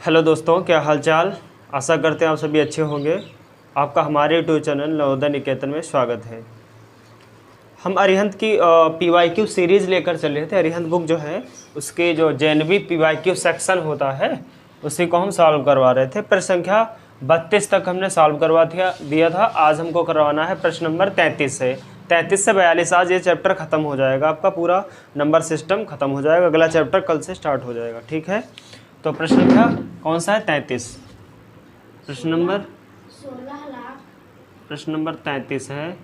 Hello दोस्तों, क्या हालचाल। आशा करते हैं आप सभी अच्छे होंगे। आपका हमारे यूट्यूब चैनल नवोदय निकेतन में स्वागत है। हम अरिहंत की PYQ सीरीज़ लेकर चल रहे थे। अरिहंत बुक जो है उसके जो JNV PYQ सेक्शन होता है उसी को हम सॉल्व करवा रहे थे। प्रश्न संख्या 32 तक हमने सॉल्व करवा दिया था। आज हमको करवाना है प्रश्न नंबर 33 से 42। आज ये चैप्टर ख़त्म हो जाएगा, आपका पूरा नंबर सिस्टम ख़त्म हो जाएगा। अगला चैप्टर कल से स्टार्ट हो जाएगा, ठीक है। तो प्रश्न संख्या कौन सा है? 33। प्रश्न नंबर 33 है।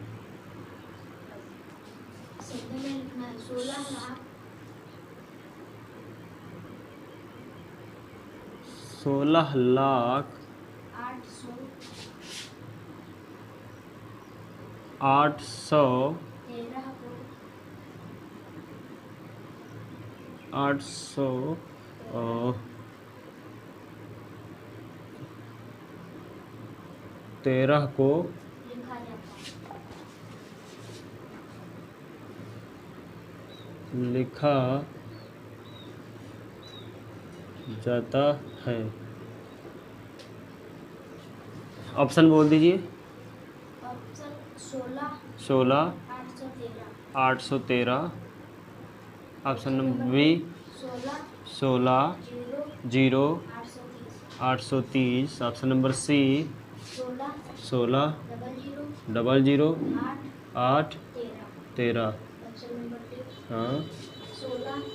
16,813 को लिखा जाता है। ऑप्शन बोल दीजिए। Option 16 813। 813। Option number B 16 0 830। Option number C 16 00 8 13। हाँ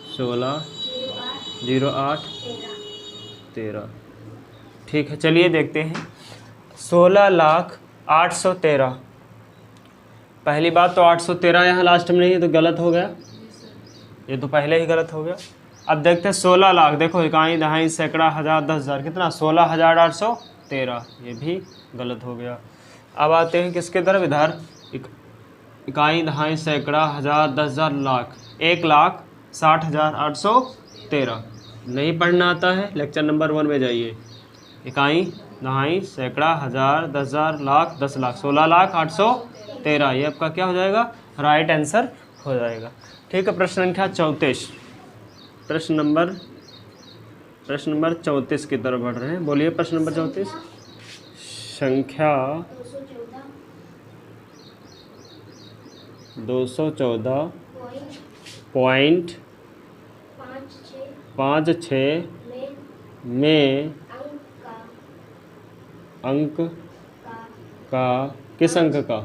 16 08 13। ठीक है, चलिए देखते हैं। 16,0813। पहली बात तो 813 यहाँ लास्ट में नहीं है तो गलत हो गया, ये तो पहले ही गलत हो गया। अब देखते हैं 16 लाख। देखो इकाई दहाई सैकड़ा हज़ार 10,000 कितना 16,813, ये भी गलत हो गया। अब आते हैं किसके तरफ? इधर इकाई दहाई सैकड़ा हज़ार 10,000 लाख 1,60,813। नहीं पढ़ना आता है लेक्चर नंबर 1 में जाइए। इकाई दहाई सैकड़ा हज़ार 10,000 लाख 10 लाख 16,813, ये आपका क्या हो जाएगा? राइट आंसर हो जाएगा। ठीक है, प्रश्न संख्या 34। प्रश्न नंबर 34 की तरफ बढ़ रहे हैं। बोलिए प्रश्न नंबर 34। संख्या 214.56 में अंक का किस अंक का?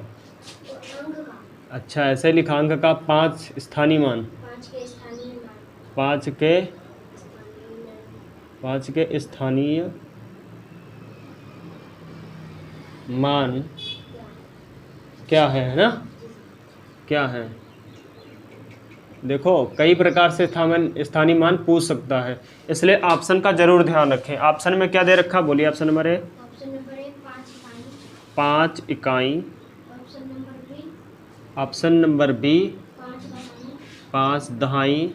अच्छा, ऐसे लिखा अंक का 5 स्थानीय मान। 5 के स्थानीय मान क्या है ना? क्या है? देखो कई प्रकार से स्थानीय मान पूछ सकता है, इसलिए ऑप्शन का जरूर ध्यान रखें। ऑप्शन में क्या दे रखा? बोलिए। ऑप्शन नंबर ए 5 इकाई। ऑप्शन नंबर बी 5 दहाई।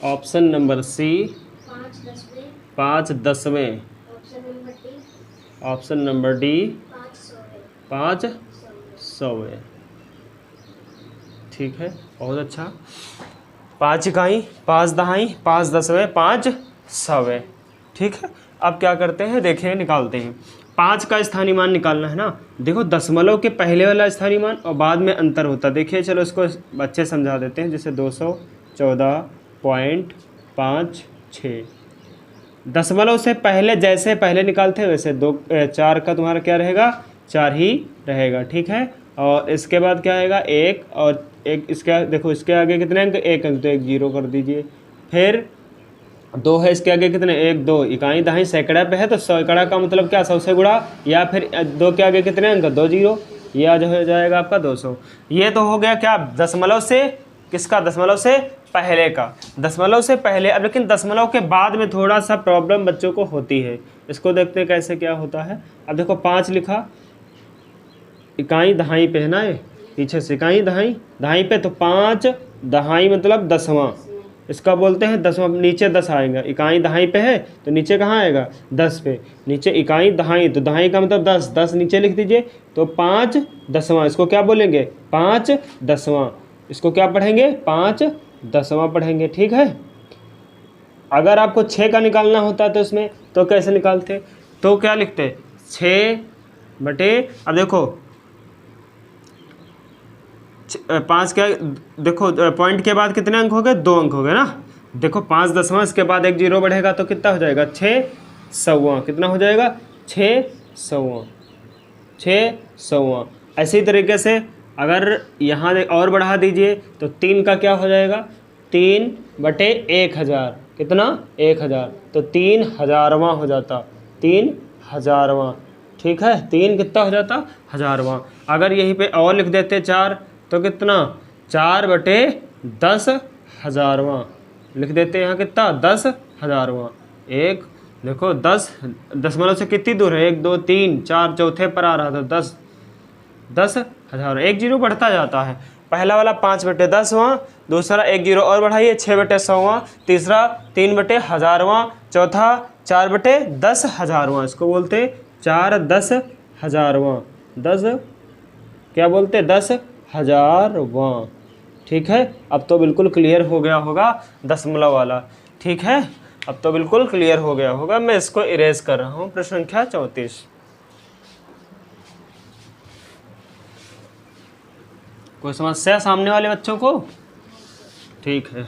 ऑप्शन नंबर सी 5 दसवें। Option number D 5 सौवें। ठीक है, बहुत अच्छा। 5 इकाई, 5 दहाई, 5 दसवें, 5 सौवें। ठीक है, अब क्या करते हैं देखिए, निकालते हैं। 5 का स्थानीय मान निकालना है ना। देखो दशमलव के पहले वाला स्थानीय मान और बाद में अंतर होता है। देखिए चलो इसको बच्चे समझा देते हैं। जैसे 214.56। दशमलव से पहले जैसे पहले निकालते हैं वैसे 4 का तुम्हारा क्या रहेगा? 4 ही रहेगा। ठीक है, और इसके बाद क्या आएगा? 1 और 1। इसके देखो इसके आगे कितने अंक? 1 अंक, तो 1 0 कर दीजिए। फिर 2 है, इसके आगे कितने? 1 2। इकाई दहाई सैकड़ा पे है तो सैकड़ा का मतलब क्या? 100 से गुणा, या फिर 2 के आगे कितने अंक? 2 0। ये आज हो जाएगा आपका 200। ये तो हो गया क्या? दशमलव से किसका? दशमलव से पहले का। दशमलव से पहले। अब लेकिन दशमलव के बाद में थोड़ा सा प्रॉब्लम बच्चों को होती है, इसको देखते हैं कैसे क्या होता है। अब देखो 5 लिखा, इकाई दहाई पे है ना, ये पीछे से इकाई दहाई दहाई पे, तो 5 दहाई मतलब 10वां। इसका बोलते हैं 10वां। नीचे 10 आएगा, इकाई दहाई पे है तो नीचे कहाँ आएगा? 10 पे। नीचे इकाई दहाई, तो दहाई का मतलब 10, 10 नीचे लिख दीजिए। तो 5 10वां, इसको क्या बोलेंगे? 5 10वां। इसको क्या पढ़ेंगे? 5 10वां पढ़ेंगे। ठीक है, अगर आपको 6 का निकालना होता तो इसमें तो कैसे निकालते? तो क्या लिखते? 6 बटे, अब देखो 5 क्या, देखो पॉइंट के बाद कितने अंक हो गए? 2 अंक हो गए ना। देखो 5 दसवां, इसके बाद एक जीरो बढ़ेगा तो कितना हो जाएगा? 6 सौवां। कितना हो जाएगा? 6 सौवां, 6 सौवां। ऐसी तरीके से अगर यहाँ और बढ़ा दीजिए तो 3 का क्या हो जाएगा? 3 बटे 1000, कितना? 1000, तो 3000वां हो जाता, 3000वां। ठीक है, 3 कितना हो जाता? 1000वां। अगर यहीं पे और लिख देते 4 तो कितना? 4 बटे 10,000वां लिख देते हैं। यहाँ कितना? 10,000वां। एक देखो 10 से कितनी दूर है? 1 2 3 4, चौथे पर आ रहा था 10,000। एक जीरो बढ़ता जाता है। पहला वाला 5 बटे 10वां, दूसरा एक जीरो और बढ़ाइए 6 बटे 100वां, तीसरा 3 बटे 1000वां, चौथा 4 बटे 10,000वां। इसको बोलते 4 10,000वां। 10 क्या बोलते? 10,000वां। ठीक है, अब तो बिल्कुल क्लियर हो गया होगा दशमलव वाला। ठीक है, अब तो बिल्कुल क्लियर हो गया होगा। मैं इसको इरेज कर रहा हूँ। प्रश्न संख्या 34। कोई समस्या सामने वाले बच्चों को? ठीक है,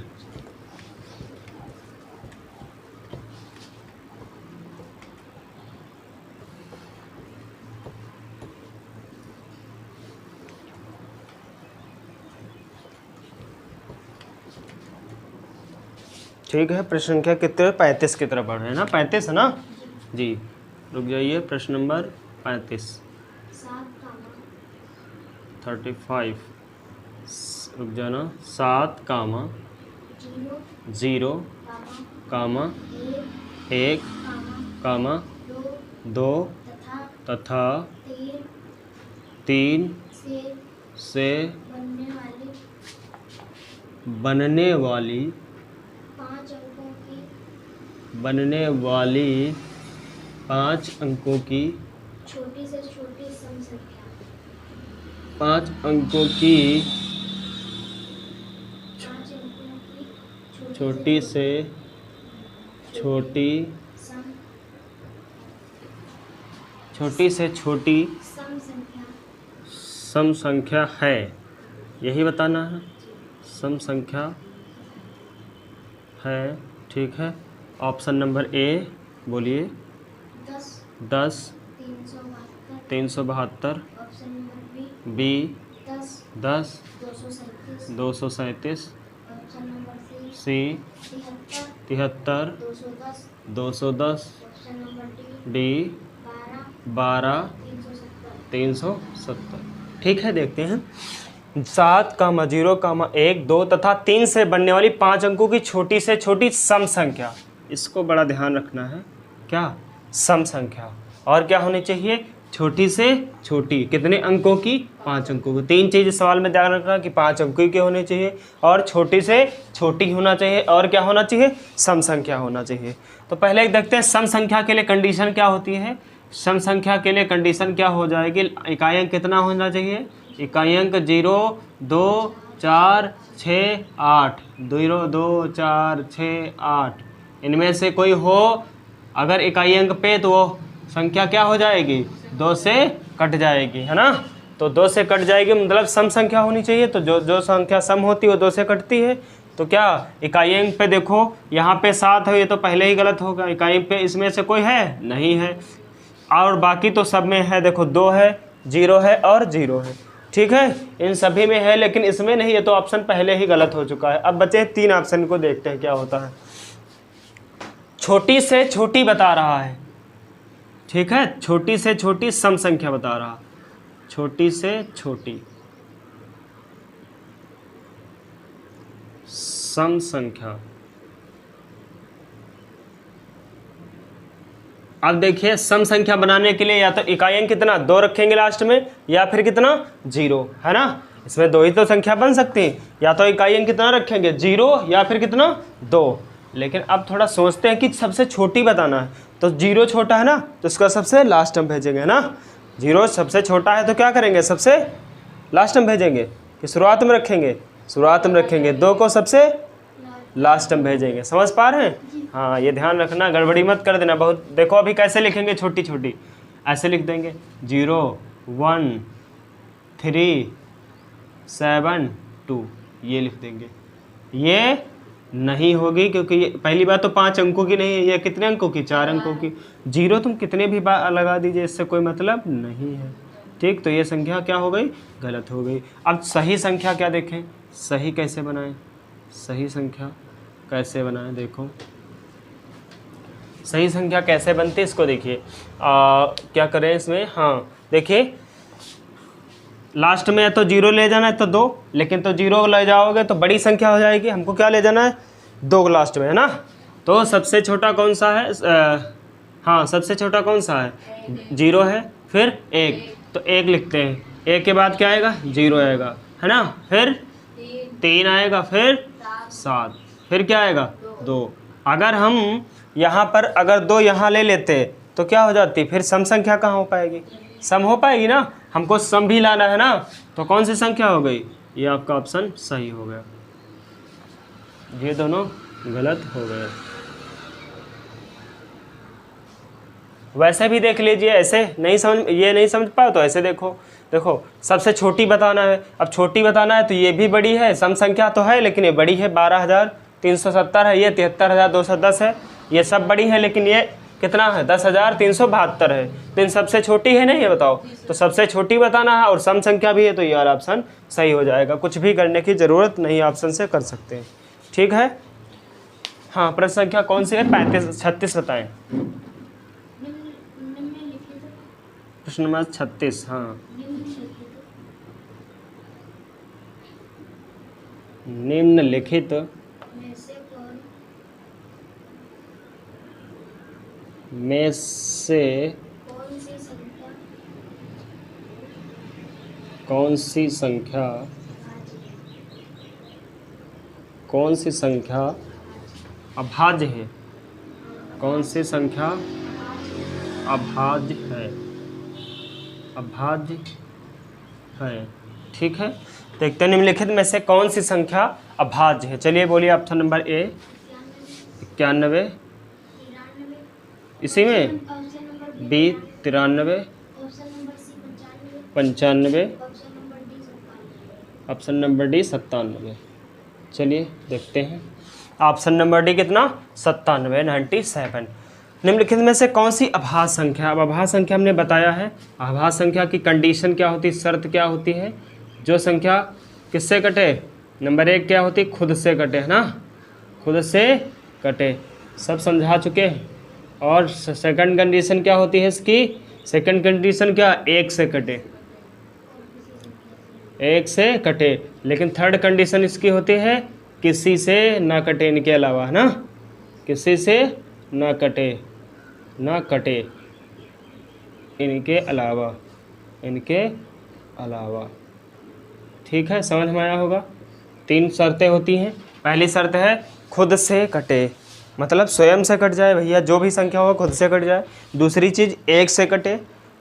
ठीक है। प्रश्न संख्या कितने? 35 की तरफ बढ़ रहे हैं ना? 35 है ना जी। रुक जाइए, प्रश्न नंबर 35। 35 रुक जाना। 7 कामा 0 कामा 1 कामा 2 तथा 3 से बनने वाली 5 अंकों की छोटी से छोटी सम संख्या। 5 अंकों की 5 अंकों की छोटी से छोटी सम संख्या है, यही बताना है। सम संख्या है। ठीक है, ऑप्शन नंबर ए बोलिए। 10 372, option number B 10 237, 237, option number C 73 210, 210, option number D 12 370। ठीक है, देखते हैं। 7 कामा 0 कामा 1 2 तथा 3 से बनने वाली 5 अंकों की छोटी से छोटी सम संख्या। इसको बड़ा ध्यान रखना है। क्या? सम संख्या। और क्या होनी चाहिए? छोटी से छोटी। कितने अंकों की? 5 अंकों की। 3 चीज़ सवाल में ध्यान रखना कि 5 अंकों की होनी चाहिए और छोटी से छोटी होना चाहिए और क्या होना चाहिए? सम संख्या होना चाहिए। तो पहले एक देखते हैं सम संख्या के लिए कंडीशन क्या होती है। सम संख्या के लिए कंडीशन क्या हो जाएगी? इकाई अंक कितना होना चाहिए? इकाई अंक 0 2 4 6 8, 0 2 4 6 8 इनमें से कोई हो अगर इकाई अंक पे, तो वो संख्या क्या हो जाएगी? 2 से कट जाएगी, है ना? तो 2 से कट जाएगी, मतलब सम संख्या होनी चाहिए। तो जो संख्या सम होती है वो 2 से कटती है। तो क्या इकाई अंक पे देखो, यहाँ पे 7 है, ये तो पहले ही गलत होगा। इकाई पे इसमें से कोई है? नहीं है। और बाकी तो सब में है। देखो 2 है, 0 है और 0 है। ठीक है, इन सभी में है लेकिन इसमें नहीं है, तो ऑप्शन पहले ही गलत हो चुका है। अब बचे 3 ऑप्शन को देखते हैं क्या होता है। छोटी से छोटी बता रहा है। ठीक है, छोटी से छोटी सम संख्या बता रहा। छोटी से छोटी सम संख्या। अब देखिए, सम संख्या बनाने के लिए या तो इकाई अंक कितना 2 रखेंगे लास्ट में, या फिर कितना 0, है ना? इसमें 2 ही तो संख्या बन सकती है। या तो इकाई अंक कितना रखेंगे 0 या फिर कितना 2। लेकिन अब थोड़ा सोचते हैं कि सबसे छोटी बताना है, तो 0 छोटा है ना, तो इसका सबसे लास्ट हम भेजेंगे ना। 0 सबसे छोटा है तो क्या करेंगे? सबसे लास्ट में भेजेंगे कि शुरुआत में रखेंगे? शुरुआत में रखेंगे। 2 को सबसे लास्ट में भेजेंगे। समझ पा रहे हैं? हाँ, ये ध्यान रखना, गड़बड़ी मत कर देना बहुत। देखो अभी कैसे लिखेंगे, छोटी छोटी ऐसे लिख देंगे 0 1 3 7 2, ये लिख देंगे। ये नहीं होगी क्योंकि ये पहली बात तो 5 अंकों की नहीं है, ये कितने अंकों की, 4 अंकों की। 0 तुम कितने भी बार लगा दीजिए, इससे कोई मतलब नहीं है। ठीक, तो ये संख्या क्या हो गई, गलत हो गई। अब सही संख्या क्या देखें, सही कैसे बनाएं, सही संख्या कैसे बनाएं, देखो सही संख्या कैसे बनती है इसको देखिए। क्या करें इसमें, हाँ देखिए लास्ट में या तो 0 ले जाना है तो 2, लेकिन तो 0 ले जाओगे तो बड़ी संख्या हो जाएगी। हमको क्या ले जाना है, 2 लास्ट में, है ना। तो सबसे छोटा कौन सा है, हाँ सबसे छोटा कौन सा है, 0 है, फिर 1, तो 1 लिखते हैं। 1 के बाद क्या आएगा, 0 आएगा, है ना, फिर 3 आएगा, फिर 7, फिर क्या आएगा 2। अगर हम यहाँ पर अगर 2 यहाँ ले लेते तो क्या हो जाती, फिर सम संख्या कहाँ हो पाएगी, सम हो पाएगी ना, हमको सम भी लाना है ना। तो कौन सी संख्या हो गई, ये आपका ऑप्शन सही हो गया, ये दोनों गलत हो गए। वैसे भी देख लीजिए, ऐसे नहीं समझ, ये नहीं समझ पाओ तो ऐसे देखो, देखो सबसे छोटी बताना है। अब छोटी बताना है तो ये भी बड़ी है, सम संख्या तो है लेकिन ये बड़ी है, 12,370 है, ये 73,210 है, ये सब बड़ी है, लेकिन ये कितना है, 10,372 है। तो इन सबसे छोटी है नहीं, ये बताओ, तो सबसे छोटी बताना है और सम संख्या भी है, तो ये वाला ऑप्शन सही हो जाएगा। कुछ भी करने की ज़रूरत नहीं, ऑप्शन से कर सकते हैं। ठीक है, हाँ प्रश्न संख्या कौन सी है, 36 बताएं। प्रश्न नंबर 36, हाँ निम्नलिखित में से कौन सी संख्या अभाज्य है, कौन सी संख्या अभाज्य है, अभाज्य है। ठीक है, देखते हैं निम्नलिखित में से कौन सी संख्या अभाज्य है। चलिए बोलिए, ऑप्शन नंबर ए 91, इसी में B 93, option number C 95, 95, option number D 97। चलिए देखते हैं, ऑप्शन नंबर डी कितना, 97, 97। निम्नलिखित में से कौन सी अभाज्य संख्या, अब अभाज्य संख्या हमने बताया है, अभाज्य संख्या की कंडीशन क्या होती है, शर्त क्या होती है, जो संख्या किससे कटे, नंबर 1 क्या होती, खुद से कटे, है ना, खुद से कटे, सब समझा चुके हैं। और सेकंड कंडीशन क्या होती है इसकी, सेकंड कंडीशन क्या, 1 से कटे, 1 से कटे। लेकिन थर्ड कंडीशन इसकी होती है किसी से ना कटे, इनके अलावा, है ना, किसी से ना कटे, ना कटे, इनके अलावा, इनके अलावा। ठीक है, समझ में आया होगा। 3 शर्तें होती हैं। पहली शर्त है खुद से कटे, मतलब स्वयं से कट जाए भैया, जो भी संख्या हो खुद से कट जाए। दूसरी चीज़ 1 से कटे,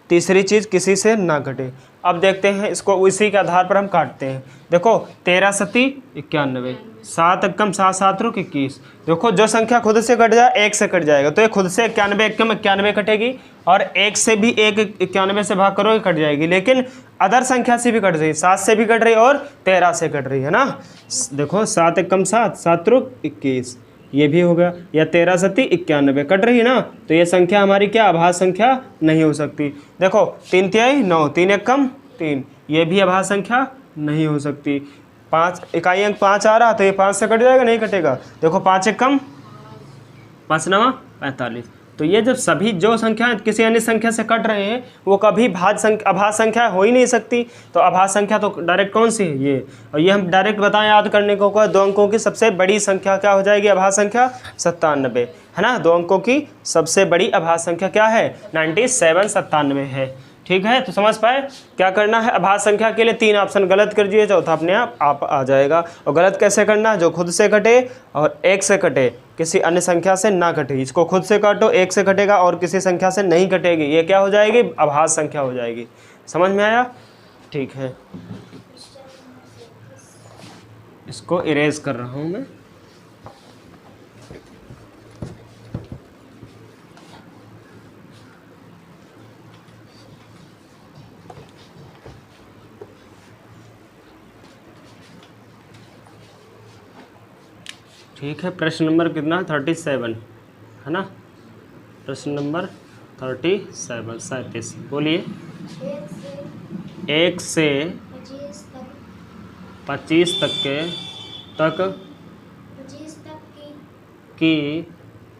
तीसरी चीज़ किसी से ना कटे। अब देखते हैं इसको, उसी के आधार पर हम काटते हैं। देखो 13 सती 91, 7 एकम 7 7 रुक 21। देखो जो संख्या खुद से कट जाए 1 से कट जाएगा, तो ये खुद से 91 एकम 91 कटेगी, और 1 से भी 1 91 से भाग करोगे कट जाएगी। लेकिन अदर संख्या से भी कट रही, 7 से भी कट रही और 13 से कट रही है ना। देखो 7 एकम 7 7 रुक 21, ये भी हो गया, या 13 सती 91 कट रही है ना, तो ये संख्या हमारी क्या, अभाज्य संख्या नहीं हो सकती। देखो 3 तिहाई 9, 3 एकम 3, ये भी अभाज्य संख्या नहीं हो सकती। 5 इकाई अंक 5 आ रहा, तो ये 5 से कट जाएगा, नहीं कटेगा। देखो 5 एकम 5 9 45, तो ये जब सभी जो संख्या किसी अन्य संख्या से कट रहे हैं वो कभी अभाज्य संख्या हो ही नहीं सकती। तो अभाज्य संख्या तो डायरेक्ट कौन सी है, ये। और ये हम डायरेक्ट बताएं याद करने को, 2 अंकों की सबसे बड़ी संख्या क्या हो जाएगी, अभाज्य संख्या 97, है ना। 2 अंकों की सबसे बड़ी अभाज्य संख्या क्या है, 97, 97 है। ठीक है, तो समझ पाए क्या करना है। अभाज्य संख्या के लिए 3 ऑप्शन गलत कर दिए, चौथा अपने आप आ जाएगा। और गलत कैसे करना है, जो खुद से कटे और 1 से कटे, किसी अन्य संख्या से ना कटे। इसको खुद से काटो, 1 से कटेगा और किसी संख्या से नहीं कटेगी, ये क्या हो जाएगी, अभाज्य संख्या हो जाएगी। समझ में आया, ठीक है। इसको इरेज कर रहा हूँ मैं। ठीक है, प्रश्न नंबर कितना 37 है ना, प्रश्न नंबर 37 37 बोलिए। एक से 1 से 25 तक 25 तक 25 तक की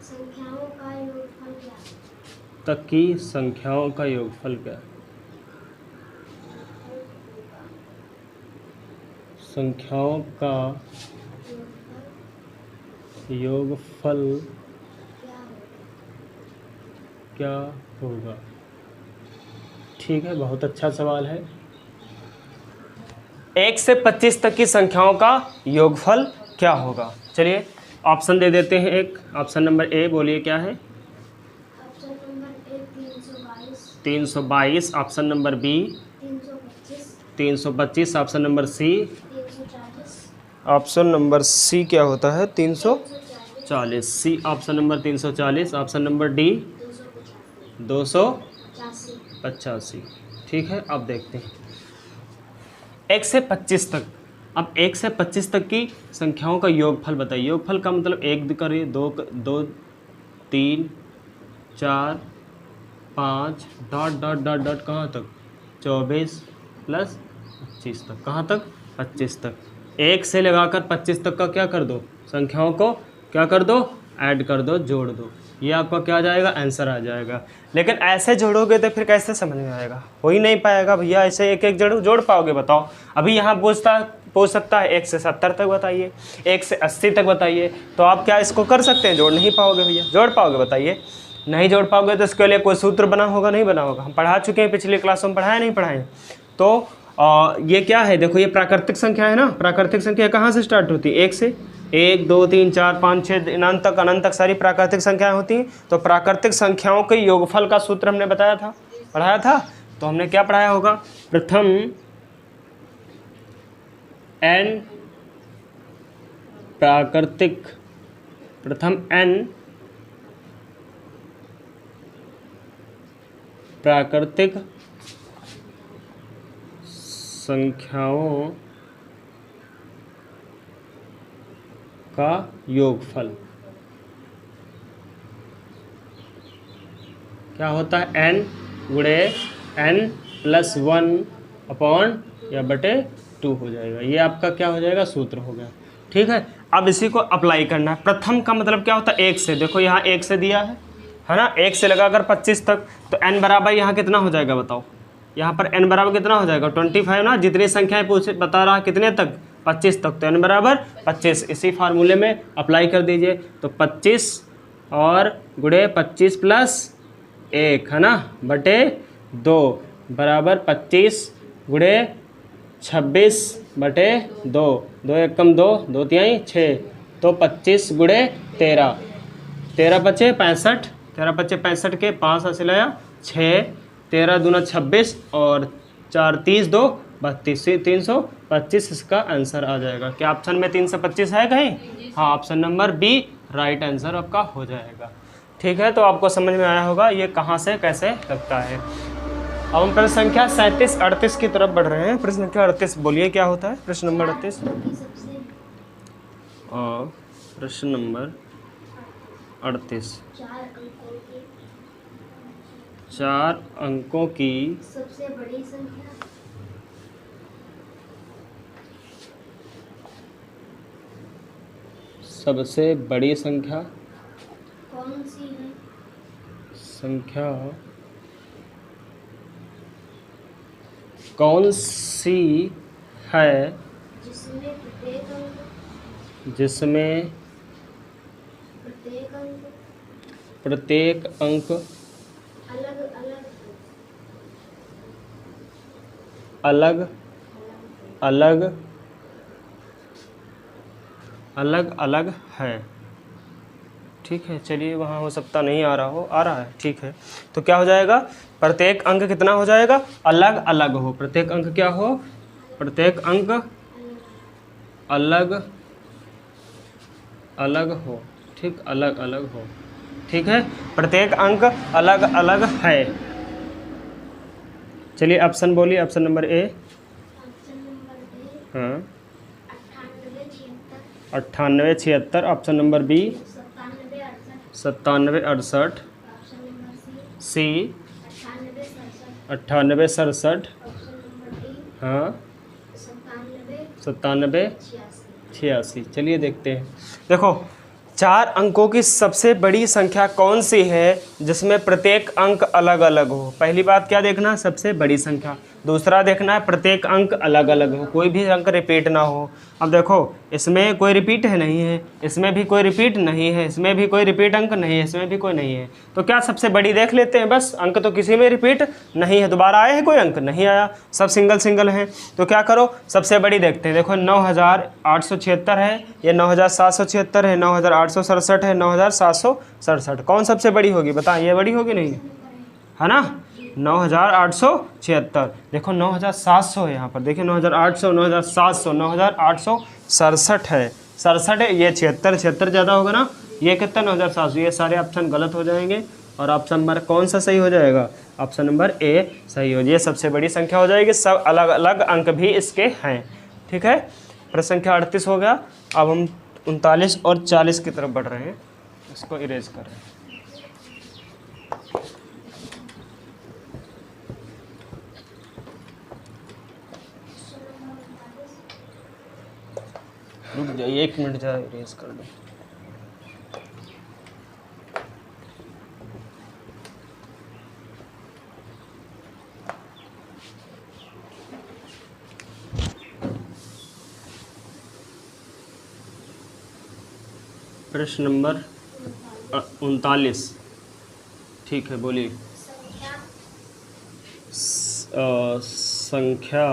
संख्याओं का योगफल क्या है? तक की संख्याओं का योगफल क्या है? संख्याओं का योगफल क्या होगा? क्या होगा? ठीक है, बहुत अच्छा सवाल है। 1 से 25 तक की संख्याओं का योगफल क्या होगा? चलिए ऑप्शन दे देते हैं। एक ऑप्शन नंबर ए बोलिए क्या है? Option number A 322, 322। Option number B 325, 325। Option number C 340, option number C क्या होता है? 340, 340। C option number 340। Option number D 285, 285। ठीक है, अब देखते हैं 1 से 25 तक। अब 1 से 25 तक की संख्याओं का योगफल बताइए। योगफल का मतलब 1 करिए, 2 2 3 4 5 डॉट डॉट डॉट डॉट कहाँ तक? 24 प्लस 25 तक। कहाँ तक? 25 तक। 1 से लगाकर 25 तक का क्या कर दो? संख्याओं को क्या कर दो? ऐड कर दो, जोड़ दो। ये आपका क्या आ जाएगा? आंसर आ जाएगा। लेकिन ऐसे जोड़ोगे तो फिर कैसे समझ में आएगा? हो ही नहीं पाएगा भैया, ऐसे एक एक जोड़ पाओगे बताओ? अभी यहाँ पूछ सकता है 1 से 70 तक बताइए, 1 से 80 तक बताइए, तो आप क्या इसको कर सकते हैं? जोड़ नहीं पाओगे भैया, जोड़ पाओगे बताइए? नहीं जोड़ पाओगे तो इसके लिए कोई सूत्र बना होगा, नहीं बना होगा? हम पढ़ा चुके हैं, पिछली क्लासों में पढ़ाया नहीं पढ़ाए? तो ये क्या है? देखो ये प्राकृतिक संख्या है ना। प्राकृतिक संख्या कहाँ से स्टार्ट होती है? 1 से। 1 2 3 4 5 6 अनंत तक सारी प्राकृतिक संख्याएं होती हैं। तो प्राकृतिक संख्याओं के योगफल का सूत्र हमने बताया था, पढ़ाया था। तो हमने क्या पढ़ाया होगा? प्रथम n प्राकृतिक संख्याओं का योगफल क्या होता है? n गुणे n प्लस 1 अपॉन या बटे 2 हो जाएगा। ये आपका क्या हो जाएगा? सूत्र हो गया। ठीक है, अब इसी को अप्लाई करना है। प्रथम का मतलब क्या होता है? 1 से। देखो यहाँ 1 से दिया है ना, 1 से लगाकर 25 तक। तो n बराबर यहाँ कितना हो जाएगा बताओ? यहाँ पर n बराबर कितना हो जाएगा? 25 ना। जितनी संख्याएं बता रहा कितने तक? 25 तक। तो n बराबर 25 इसी फार्मूले में अप्लाई कर दीजिए। तो 25 और गुणे 25 प्लस 1 है ना, बटे 2 बराबर 25 गुणे 26 बटे 2। 2 1 कम 2, 2 3 6। तो 25 गुणे 13, 13 बचे 65, 13 बचे 65 के 5 हासिल आया 6, 13 दूना 26 और 4 30 2 32, 325 इसका आंसर आ जाएगा। क्या ऑप्शन में 325 है कहीं? हाँ, option number B right answer आपका हो जाएगा। ठीक है, तो आपको समझ में आया होगा ये कहाँ से कैसे लगता है। अब हम प्रश्न संख्या 37 38 की तरफ बढ़ रहे हैं। प्रश्न संख्या 38 बोलिए क्या होता है? प्रश्न नंबर 38 और प्रश्न नंबर 38 4 अंकों की सबसे बड़ी संख्या सबसे बड़ी संख्या कौन सी है? संख्या कौन सी है जिसमें प्रत्येक अंक अलग अलग है। ठीक है, चलिए वहाँ हो सकता नहीं आ रहा हो, आ रहा है। ठीक है, तो क्या हो जाएगा? प्रत्येक अंक कितना हो जाएगा? अलग अलग हो। प्रत्येक अंक क्या हो? प्रत्येक अंक अलग अलग हो। ठीक, अलग अलग हो। ठीक है, प्रत्येक अंक अलग अलग है। चलिए ऑप्शन बोलिए। Option number A. हाँ, 98 76, option number B 97 68, 97 68, option number C 98 67, 98 67, option number D हाँ 97 97 86। 86। चलिए देखते हैं। देखो, 4 अंकों की सबसे बड़ी संख्या कौन सी है जिसमें प्रत्येक अंक अलग अलग हो। पहली बात क्या देखना, सबसे बड़ी संख्या। दूसरा देखना है प्रत्येक अंक अलग अलग हो, कोई भी अंक रिपीट ना हो। अब देखो, इसमें कोई रिपीट है नहीं है, इसमें भी कोई रिपीट नहीं है, इसमें भी कोई रिपीट अंक नहीं है, इसमें भी कोई नहीं है। तो क्या सबसे बड़ी देख लेते हैं बस। अंक तो किसी में रिपीट नहीं है, दोबारा आए हैं कोई अंक नहीं आया, सब सिंगल सिंगल हैं। तो क्या करो, सबसे बड़ी देखते हैं। देखो 9876 है, ये 9776 है, 9867 है, 9767। कौन सबसे बड़ी होगी बताएं, ये बड़ी होगी नहीं है ना। 9876, देखो 9700 है यहाँ पर, देखिए 9800, 9700, 9867 है, 67 है, ये 76, 76 ज़्यादा होगा ना, ये कितना 9700। ये सारे ऑप्शन गलत हो जाएंगे और ऑप्शन नंबर कौन सा सही हो जाएगा, ऑप्शन नंबर ए सही हो। ये सबसे बड़ी संख्या हो जाएगी, सब अलग अलग अंक भी इसके हैं। ठीक है, प्रश्न संख्या 38 हो गया। अब हम 39 और 40 की तरफ बढ़ रहे हैं, इसको इरेज कर रहे हैं। रुक जाइए 1 मिनट, जरा इरेज कर दो। प्रश्न नंबर 39, ठीक है बोलिए। संख्या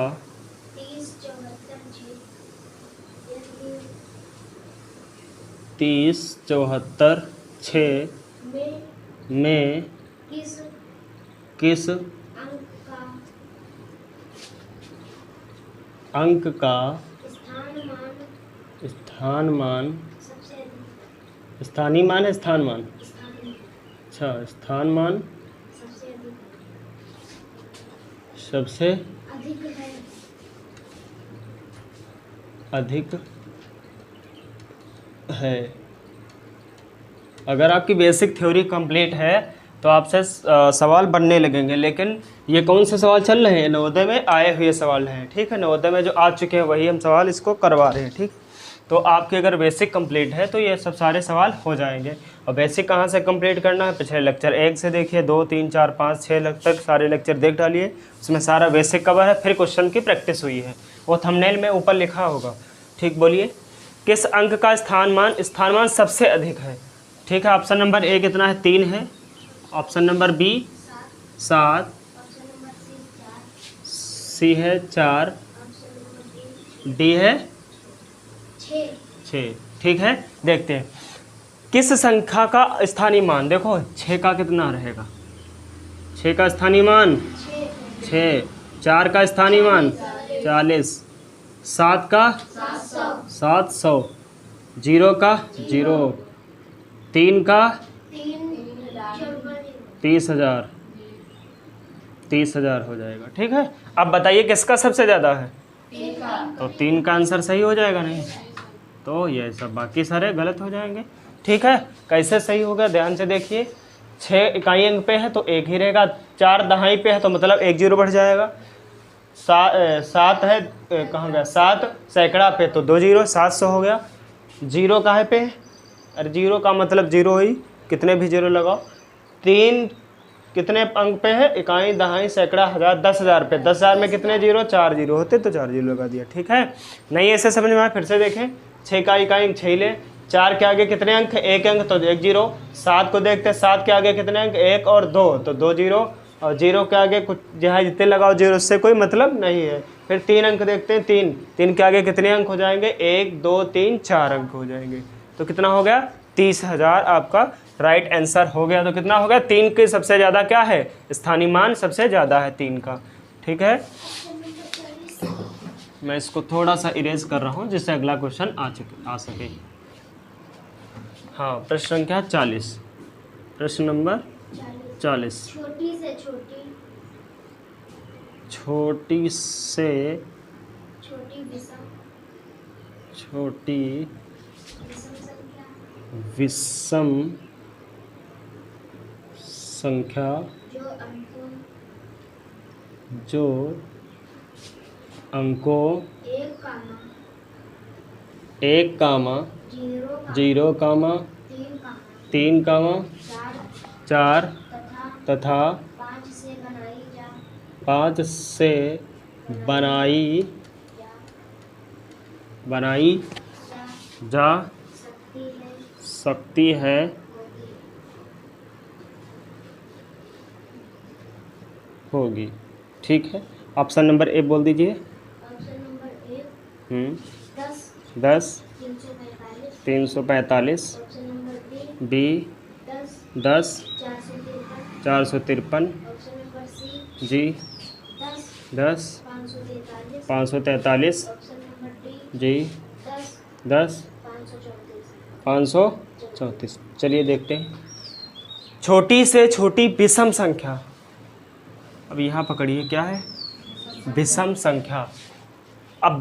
30 74 6 में किस अंक का स्थानमान, स्थानीय मान है स्थानमान, अच्छा स्थानमान सबसे अधिक है। अगर आपकी बेसिक थ्योरी कंप्लीट है तो आपसे सवाल बनने लगेंगे, लेकिन ये कौन से सवाल चल रहे हैं, नवोदय में आए हुए सवाल हैं। ठीक है, नवोदय में जो आ चुके हैं वही हम सवाल इसको करवा रहे हैं। ठीक, तो आपके अगर बेसिक कंप्लीट है तो ये सब सारे सवाल हो जाएंगे। और बेसिक कहाँ से कंप्लीट करना है, पिछले लेक्चर 1 से देखिए, 2 3 4 5 6 तक सारे लेक्चर देख डालिए, उसमें सारा बेसिक कवर है। फिर क्वेश्चन की प्रैक्टिस हुई है, वो थंबनेल में ऊपर लिखा होगा। ठीक, बोलिए किस अंक का स्थानमान सबसे अधिक है। ठीक है, ऑप्शन नंबर ए कितना है, 3 है, ऑप्शन नंबर बी 7, सी है 4, डी है 6। ठीक है, देखते हैं किस संख्या का स्थानीय मान। देखो 6 का कितना रहेगा, 6 का स्थानीय मान 6, 4 का स्थानीय मान 40, 7 का 700, 0 का 0, 3 का 30,000, 30,000 हो जाएगा। ठीक है, अब बताइए किसका सबसे ज़्यादा है, तो 3 का आंसर सही हो जाएगा नहीं, तो ये सब बाकी सारे गलत हो जाएंगे। ठीक है, कैसे सही होगा ध्यान से देखिए। 6 इकाई अंक पे है तो 1 ही रहेगा, 4 दहाई पे है तो मतलब 1 0 बढ़ जाएगा, 7 है कहाँ गया, 7 सैकड़ा पे तो 2 0, 700 हो गया। 0 कहाँ पे है, अरे 0 का मतलब 0 ही, कितने भी 0 लगाओ। 3 कितने अंक पे है, इकाई दहाई सैकड़ा हज़ार, 10,000 पे, 10,000 में कितने 0, 4 0 होते तो 4 0 लगा दिया। ठीक है, नहीं ऐसे समझ में आया फिर से देखें। 6 का इकाई अंक 6 ले, 4 के आगे कितने अंक, 1 अंक तो 1 0, 7 को देखते, 7 के आगे कितने अंक, 1 और 2 तो 2 0, और 0 के आगे कुछ जहाँ जितने लगाओ 0 से कोई मतलब नहीं है। फिर 3 अंक देखते हैं, 3 के आगे कितने अंक हो जाएंगे, 1 2 3 4 अंक हो जाएंगे, तो कितना हो गया 30,000 आपका राइट आंसर हो गया। तो कितना हो गया, 3 के सबसे ज़्यादा क्या है, स्थानीय मान सबसे ज़्यादा है 3 का। ठीक है, मैं इसको थोड़ा सा इरेज कर रहा हूँ जिससे अगला क्वेश्चन आ सके। हाँ, प्रश्न संख्या 40, प्रश्न नंबर 40। छोटी से छोटी, छोटी से छोटी विषम, छोटी विषम संख्या विषम संख्या जो अंकों जो अंकों एक कामा 1 जीरो 0 तीन 3 चार 4 तथा तथा 5 से बनाई बनाई जा सकती है होगी। ठीक है, ऑप्शन नंबर ए बोल दीजिए। ऑप्शन नंबर एक 10 10 345 345 option number B 10 453 453 option number C जी 10 543 543 ऑप्शन नंबर डी जी 10 534 534। चलिए देखते हैं, छोटी से छोटी विषम संख्या। अब यहाँ पकड़िए, क्या है विषम संख्या। अब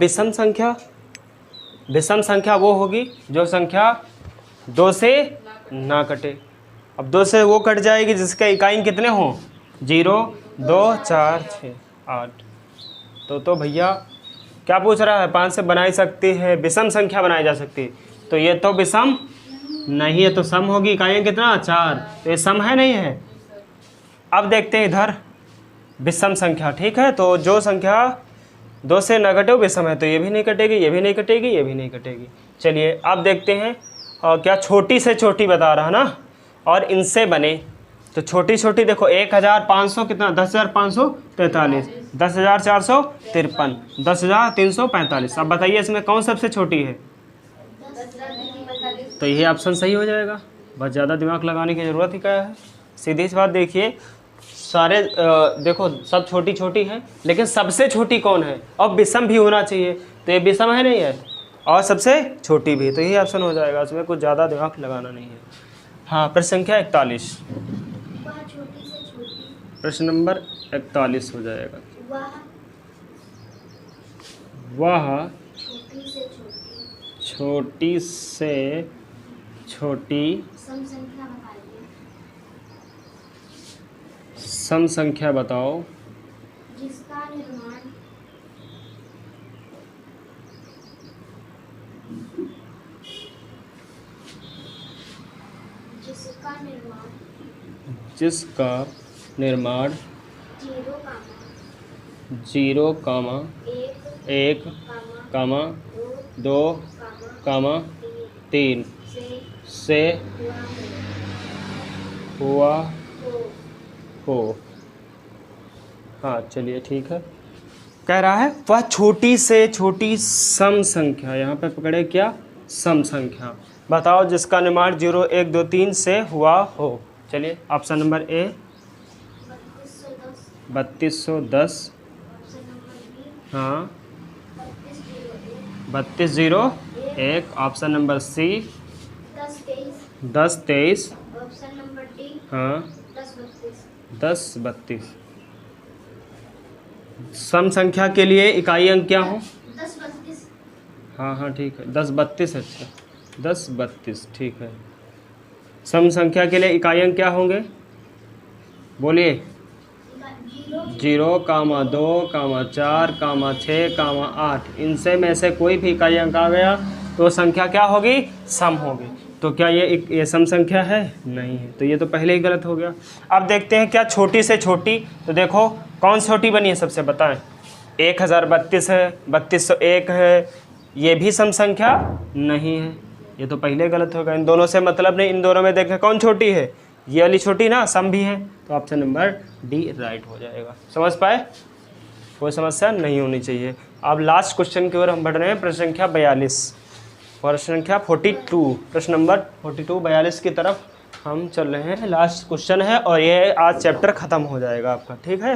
विषम संख्या वो होगी जो संख्या 2 से ना कटे। अब 2 से वो कट जाएगी जिसके इकाई कितने हों, 0 2 4 6 8। तो भैया क्या पूछ रहा है, 5 से बनाई सकती है, विषम संख्या बनाई जा सकती है। तो ये तो विषम नहीं है, तो सम होगी। इकाइयाँ कितना 4, तो ये सम है नहीं है। अब देखते हैं इधर विषम संख्या। ठीक है, तो जो संख्या 2 से न कटे वो विषम है, तो ये भी नहीं कटेगी, ये भी नहीं कटेगी, ये भी नहीं कटेगी। चलिए अब देखते हैं, और क्या छोटी से छोटी बता रहा है ना, और इनसे बने। तो छोटी छोटी देखो 1500 कितना 10,543 10,453 10,345। अब बताइए इसमें कौन सबसे छोटी है, तो यही ऑप्शन सही हो जाएगा। बस ज़्यादा दिमाग लगाने की ज़रूरत ही क्या है, सीधी सी बात। देखिए सारे देखो सब छोटी छोटी हैं, लेकिन सबसे छोटी कौन है, और विषम भी होना चाहिए, तो ये विषम है नहीं है, और सबसे छोटी भी, तो यही ऑप्शन हो जाएगा। इसमें कुछ ज़्यादा दिमाग लगाना नहीं है। हाँ, प्रश्न संख्या 41, वह छोटी से छोटी प्रश्न नंबर 41 हो जाएगा। वह वह छोटी से छोटी सम संख्या बताइए सम संख्या बताओ जिसका निर्माण जिसका निर्माण 0 1 2 3 से हुआ हो। हाँ चलिए ठीक है, कह रहा है वह छोटी से छोटी सम संख्या, यहाँ पे पकड़े क्या, सम संख्या बताओ जिसका निर्माण 0 1 2 3 से हुआ हो। चलिए ऑप्शन नंबर ए 3210, हाँ 3201, option number C 1023, option number D हाँ 1032 1032। सम संख्या के लिए इकाई अंक क्या हो, 1032 हाँ हाँ ठीक है 1032, अच्छा 1032 ठीक है। सम संख्या के लिए इकाई अंक क्या होंगे, बोलिए 0, 2, 4, 6, 8। इनसे में से कोई भी इकाई अंक आ गया तो संख्या क्या होगी, सम होगी। तो क्या ये सम संख्या है, नहीं है, तो ये तो पहले ही गलत हो गया। अब देखते हैं क्या छोटी से छोटी, तो देखो कौन छोटी बनी है सबसे बताएं, 1032 है, 3201 है, ये भी सम संख्या नहीं है, ये तो पहले गलत होगा। इन दोनों से मतलब नहीं, इन दोनों में देखें कौन छोटी है, ये वाली छोटी ना, सम भी है, तो ऑप्शन नंबर डी राइट हो जाएगा। समझ पाए, कोई समस्या नहीं होनी चाहिए। अब लास्ट क्वेश्चन की ओर हम बढ़ रहे हैं, प्रश्न संख्या 42, प्रश्न संख्या 42, प्रश्न नंबर 42 42 की तरफ हम चल रहे हैं। लास्ट क्वेश्चन है और ये आज चैप्टर ख़त्म हो जाएगा आपका, ठीक है।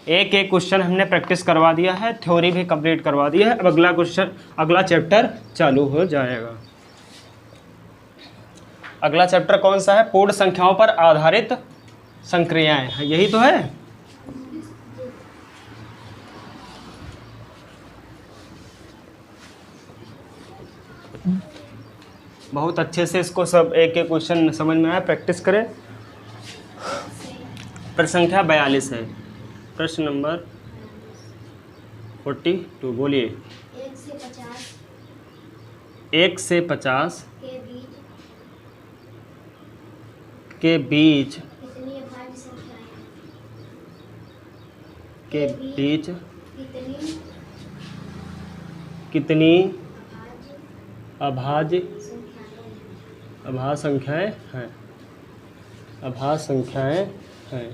एक एक क्वेश्चन हमने प्रैक्टिस करवा दिया है, थ्योरी भी कंप्लीट करवा दिया है। अब अगला क्वेश्चन, अगला चैप्टर चालू हो जाएगा। अगला चैप्टर कौन सा है, पूर्ण संख्याओं पर आधारित संक्रियाएं, यही तो है। बहुत अच्छे से इसको सब एक एक क्वेश्चन समझ में आया, प्रैक्टिस करें। प्रश्न संख्या 42 है। प्रश्न नंबर 42 बोलिए। 1 से 50 1 से 50 के बीच के बीच कितनी अभाज्य संख्याएं हैं? के बीच कितनी कितनी अभाज्य संख्याएं हैं? अभाज्य संख्याएं हैं। अभाज्य संख्याएं हैं।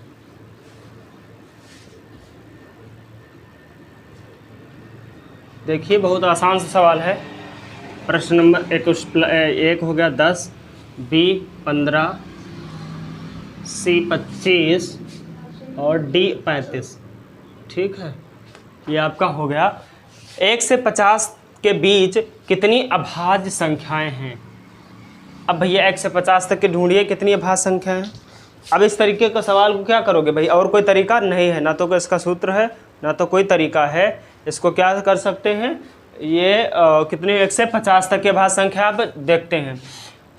देखिए बहुत आसान सा सवाल है। प्रश्न नंबर एक हो गया 10, बी 15, सी 25 और डी 35। ठीक है, ये आपका हो गया। 1 से 50 के बीच कितनी अभाज्य संख्याएं हैं। अब भैया 1 से 50 तक के ढूंढिए कितनी अभाज्य संख्या है। अब इस तरीके का सवाल को क्या करोगे भाई, और कोई तरीका नहीं है, ना तो कोई इसका सूत्र है ना तो कोई तरीका है। इसको क्या कर सकते हैं, ये कितने 1 से 50 तक के अभाज्य संख्या आप देखते हैं।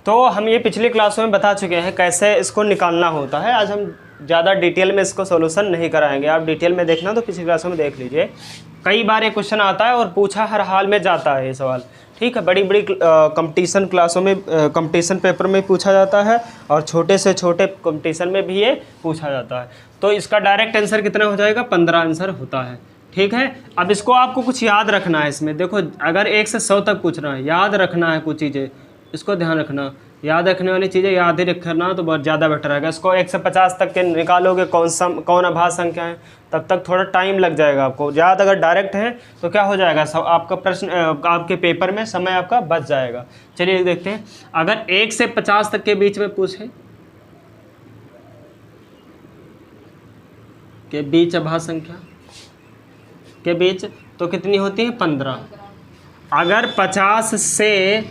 तो हम ये पिछली क्लासों में बता चुके हैं कैसे इसको निकालना होता है। आज हम ज़्यादा डिटेल में इसको सॉल्यूशन नहीं कराएंगे, आप डिटेल में देखना तो पिछली क्लासों में देख लीजिए। कई बार ये क्वेश्चन आता है और पूछा हर हाल में जाता है ये सवाल। ठीक है, बड़ी बड़ी कंपटीशन क्लासों में कंपटीशन पेपर में पूछा जाता है और छोटे से छोटे कंपटीशन में भी ये पूछा जाता है। तो इसका डायरेक्ट आंसर कितना हो जाएगा, 15 आंसर होता है। ठीक है, अब इसको आपको कुछ याद रखना है इसमें। देखो अगर 1 से 100 तक पूछ रहा है, याद रखना है कुछ चीज़ें, इसको ध्यान रखना। याद रखने वाली चीज़ें याद ही रखना तो बहुत ज़्यादा बेटर रहेगा। इसको 1 से 50 तक के निकालोगे कौन अभाज्य संख्या है, तब तक थोड़ा टाइम लग जाएगा आपको। याद अगर डायरेक्ट है तो क्या हो जाएगा, सब आपका प्रश्न आपके पेपर में समय आपका बच जाएगा। चलिए देखते हैं, अगर 1 से 50 तक के बीच में पूछे के बीच अभाज्य संख्या के बीच तो कितनी होती है, 15। अगर 50 से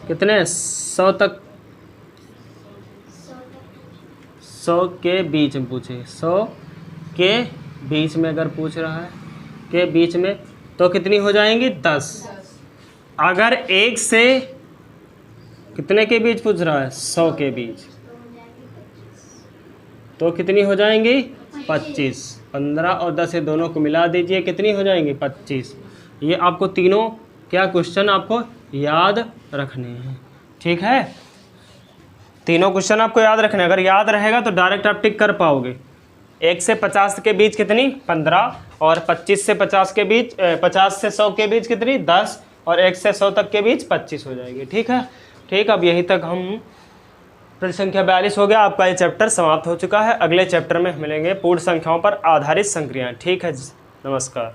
कितने 100 तक, 100 के बीच में पूछे, 100 के बीच में अगर पूछ रहा है के बीच में तो कितनी हो जाएंगी, 10। अगर 1 से कितने के बीच पूछ रहा है, 100 के बीच, तो कितनी हो जाएंगी, 25। 15 और 10 ये दोनों को मिला दीजिए, कितनी हो जाएंगी, 25। ये आपको तीनों क्या क्वेश्चन आपको याद रखने हैं। ठीक है, तीनों क्वेश्चन आपको याद रखने हैं। अगर याद रहेगा तो डायरेक्ट आप टिक कर पाओगे। 1 से 50 के बीच कितनी, 15, और 25 से 50 के बीच 50 से 100 के बीच कितनी, 10, और 1 से 100 तक के बीच 25 हो जाएगी। ठीक है, ठीक। अब यहीं तक हम प्रश्न संख्या 42 हो गया, आपका ये चैप्टर समाप्त हो चुका है। अगले चैप्टर में मिलेंगे पूर्ण संख्याओं पर आधारित संक्रियाएं। ठीक है, नमस्कार।